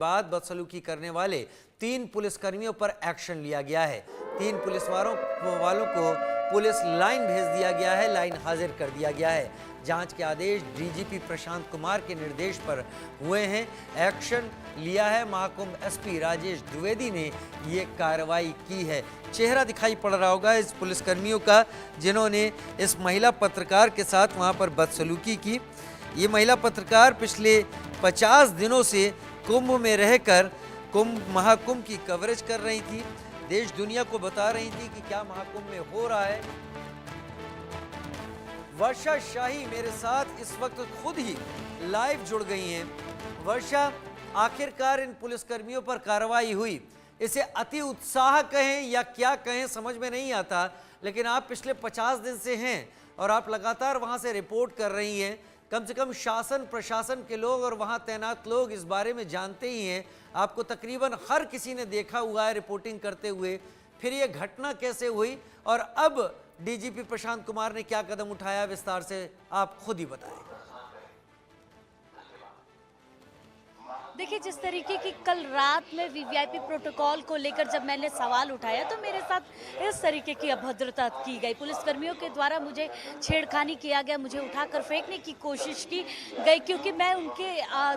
बाद बदसलूकी करने वाले 3 पुलिसकर्मियों पर एक्शन लिया गया है। 3 पुलिस वालों को पुलिस लाइन भेज दिया गया है, लाइन हाजिर कर दिया गया है। जांच के आदेश डीजीपी प्रशांत कुमार के निर्देश पर हुए हैं। एक्शन लिया है महाकुंभ एसपी राजेश द्विवेदी ने ये कार्रवाई की है। चेहरा दिखाई पड़ रहा होगा इस पुलिसकर्मियों का जिन्होंने इस महिला पत्रकार के साथ वहां पर बदसलूकी की। ये महिला पत्रकार पिछले 50 दिनों से कुंभ में रहकर महाकुंभ की कवरेज कर रही थी, देश दुनिया को बता रही थी कि क्या महाकुंभ में हो रहा है। वर्षा शाही मेरे साथ इस वक्त खुद ही लाइव जुड़ गई हैं। वर्षा, आखिरकार इन पुलिसकर्मियों पर कार्रवाई हुई, इसे अति उत्साह कहें या क्या कहें समझ में नहीं आता, लेकिन आप पिछले 50 दिन से हैं और आप लगातार वहां से रिपोर्ट कर रही हैं। कम से कम शासन प्रशासन के लोग और वहां तैनात लोग इस बारे में जानते ही हैं। आपको तकरीबन हर किसी ने देखा हुआ है रिपोर्टिंग करते हुए। फिर ये घटना कैसे हुई और अब डीजीपी प्रशांत कुमार ने क्या कदम उठाया, विस्तार से आप खुद ही बताएं। देखिए, जिस तरीके की कल रात में वीवीआईपी प्रोटोकॉल को लेकर जब मैंने सवाल उठाया तो मेरे साथ इस तरीके की अभद्रता की गई। पुलिसकर्मियों के द्वारा मुझे छेड़खानी किया गया, मुझे उठाकर फेंकने की कोशिश की गई क्योंकि मैं उनके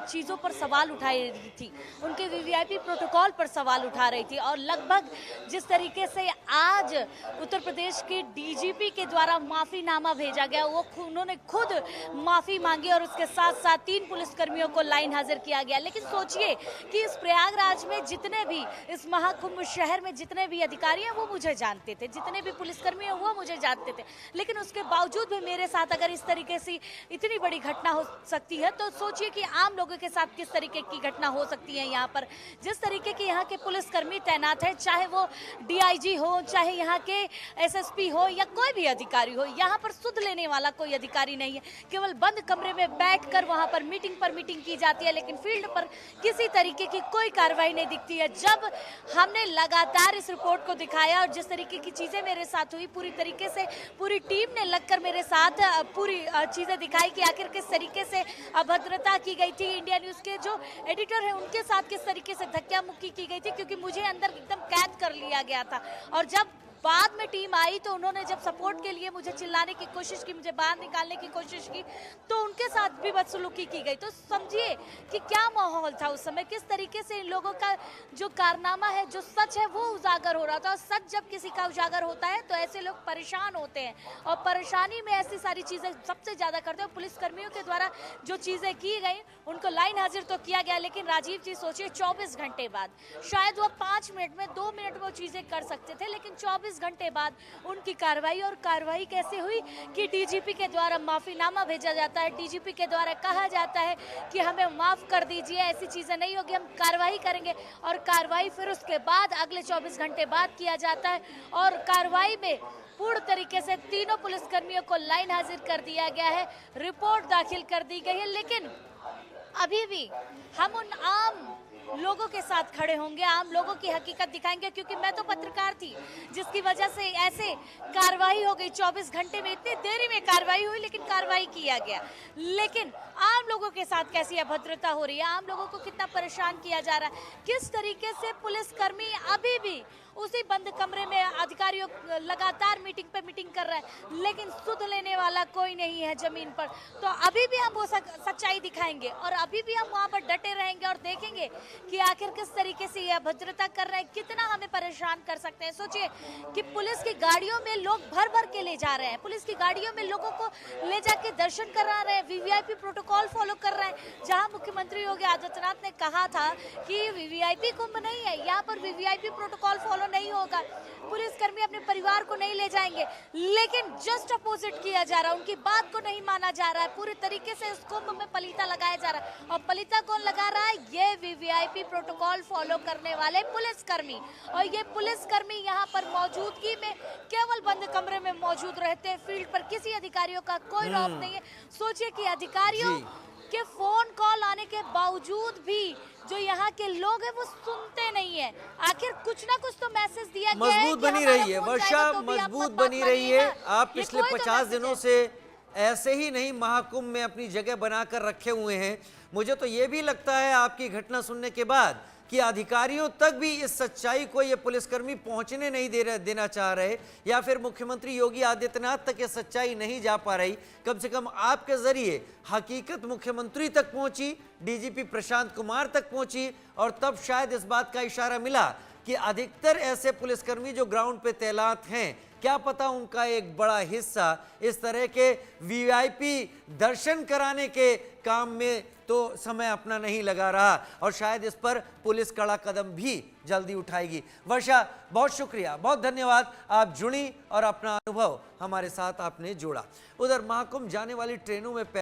चीज़ों पर सवाल उठा रही थी, उनके वीवीआईपी प्रोटोकॉल पर सवाल उठा रही थी। और लगभग जिस तरीके से आज उत्तर प्रदेश के डीजीपी के द्वारा माफ़ीनामा भेजा गया, वो उन्होंने खुद माफ़ी मांगी और उसके साथ साथ 3 पुलिसकर्मियों को लाइन हाजिर किया गया। लेकिन सोचिए कि इस प्रयागराज में जितने भी, इस महाकुंभ शहर में जितने भी अधिकारी हैं वो मुझे जानते थे, जितने भी पुलिसकर्मी हैं वो मुझे जानते थे, लेकिन उसके बावजूद भी मेरे साथ अगर इस तरीके से इतनी बड़ी घटना हो सकती है तो सोचिए कि आम लोगों के साथ किस तरीके की घटना हो सकती है। यहाँ पर जिस तरीके के यहाँ के पुलिसकर्मी तैनात है, चाहे वो डीआईजी हो, चाहे यहाँ के एसएसपी हो या कोई भी अधिकारी हो, यहाँ पर सुध लेने वाला कोई अधिकारी नहीं है। केवल बंद कमरे में बैठकर वहाँ पर मीटिंग की जाती है, लेकिन फील्ड पर किसी तरीके की कोई कार्रवाई नहीं दिखती है। जब हमने लगातार इस रिपोर्ट को दिखाया और जिस तरीके की चीजें मेरे साथ हुई, पूरी तरीके से पूरी टीम ने लगकर मेरे साथ पूरी चीजें दिखाई कि आखिर किस तरीके से अभद्रता की गई थी। इंडिया न्यूज के जो एडिटर है उनके साथ किस तरीके से धक्का मुक्की की गई थी, क्योंकि मुझे अंदर एकदम कैद कर लिया गया था। और जब बाद में टीम आई तो उन्होंने जब सपोर्ट के लिए मुझे चिल्लाने की कोशिश की, मुझे बाहर निकालने की कोशिश की, तो उनके साथ भी बदसलूकी की गई। तो समझिए कि क्या माहौल था उस समय, किस तरीके से इन लोगों का जो कारनामा है, जो सच है वो उजागर हो रहा था। और सच जब किसी का उजागर होता है तो ऐसे लोग परेशान होते हैं और परेशानी में ऐसी सारी चीज़ें सबसे ज़्यादा करते हैं। पुलिसकर्मियों के द्वारा जो चीज़ें की गई उनको लाइन हाजिर तो किया गया, लेकिन राजीव जी सोचिए 24 घंटे बाद, शायद वो 5 मिनट में 2 मिनट में वो चीज़ें कर सकते थे, लेकिन 24 घंटे बाद उनकी कार्रवाई। और कार्रवाई कैसे हुई कि डीजीपी के द्वारा माफीनामा भेजा जाता है, डीजीपी के द्वारा कहा जाता है कि हमें माफ कर दीजिए, ऐसी चीजें नहीं होगी, हम कार्रवाई करेंगे। और कार्रवाई फिर उसके बाद अगले 24 घंटे बाद किया जाता है और कार्रवाई में पूर्ण तरीके से तीनों पुलिसकर्मियों को लाइन हाजिर कर दिया गया है, रिपोर्ट दाखिल कर दी गई है। लेकिन अभी भी हम उन आम लोगों के साथ खड़े होंगे, आम लोगों की हकीकत दिखाएंगे, क्योंकि मैं तो पत्रकार थी जिसकी वजह से ऐसे कार्रवाई हो गई। 24 घंटे में इतनी देरी में कार्रवाई हुई, लेकिन कार्रवाई किया गया। लेकिन आम लोगों के साथ कैसी अभद्रता हो रही है, आम लोगों को कितना परेशान किया जा रहा है, किस तरीके से पुलिसकर्मी अभी भी उसी बंद कमरे में अधिकारियों लगातार मीटिंग पे मीटिंग कर रहा है, लेकिन सुध लेने वाला कोई नहीं है जमीन पर। तो अभी भी हम वो सच्चाई दिखाएंगे और अभी भी हम वहाँ पर डटे रहेंगे और देखेंगे कि आखिर किस तरीके से ये अभद्रता कर रहे हैं, कितना हमें परेशान कर सकते हैं। सोचिए कि पुलिस की गाड़ियों में लोग भर भर के ले जा रहे हैं, पुलिस की गाड़ियों में लोगों को ले जाके दर्शन करा रहे हैं, वीवीआईपी प्रोटोकॉल फॉलो कर रहे हैं। जहाँ मुख्यमंत्री योगी आदित्यनाथ ने कहा था कि वीवीआईपी कुंभ नहीं है, यहाँ पर वीवीआईपी प्रोटोकॉल फॉलो नहीं होगा, पुलिसकर्मी अपने परिवार को नहीं ले जाएंगे, लेकिन जस्ट अपोजिट किया जा रहा है, उनकी बात को नहीं माना जा रहा है। पूरी तरीके से इस कुंभ में पलीता लगाया जा रहा है। और पलीता कौन लगा रहा है? ये वीवीआईपी प्रोटोकॉल फॉलो करने वाले पुलिसकर्मी। और ये पुलिसकर्मी यहाँ पर मौजूदगी में केवल बंद कमरे में मौजूद रहते हैं, फील्ड पर किसी अधिकारियों का कोई रौब नहीं है। सोचिए कि अधिकारियों के फोन कॉल आने के बावजूद भी जो यहाँ के लोग हैं वो सुनते नहीं है। आखिर कुछ ना कुछ तो मैसेज दिया गया है। मजबूत बनी रही है वर्षा, मजबूत बनी रही है। आप पिछले 50 दिनों से ऐसे ही नहीं महाकुंभ में अपनी जगह बनाकर रखे हुए हैं। मुझे तो ये भी लगता है आपकी घटना सुनने के बाद कि अधिकारियों तक भी इस सच्चाई को ये पुलिसकर्मी पहुंचने नहीं देना चाह रहे, या फिर मुख्यमंत्री योगी आदित्यनाथ तक ये सच्चाई नहीं जा पा रही। कम से कम आपके जरिए हकीकत मुख्यमंत्री तक पहुंची, डीजीपी प्रशांत कुमार तक पहुंची, और तब शायद इस बात का इशारा मिला कि अधिकतर ऐसे पुलिसकर्मी जो ग्राउंड पे तैनात हैं, क्या पता उनका एक बड़ा हिस्सा इस तरह के वीआईपी दर्शन कराने के काम में तो समय अपना नहीं लगा रहा, और शायद इस पर पुलिस कड़ा कदम भी जल्दी उठाएगी। वर्षा, बहुत शुक्रिया, बहुत धन्यवाद, आप जुड़ी और अपना अनुभव हमारे साथ आपने जोड़ा। उधर महाकुंभ जाने वाली ट्रेनों में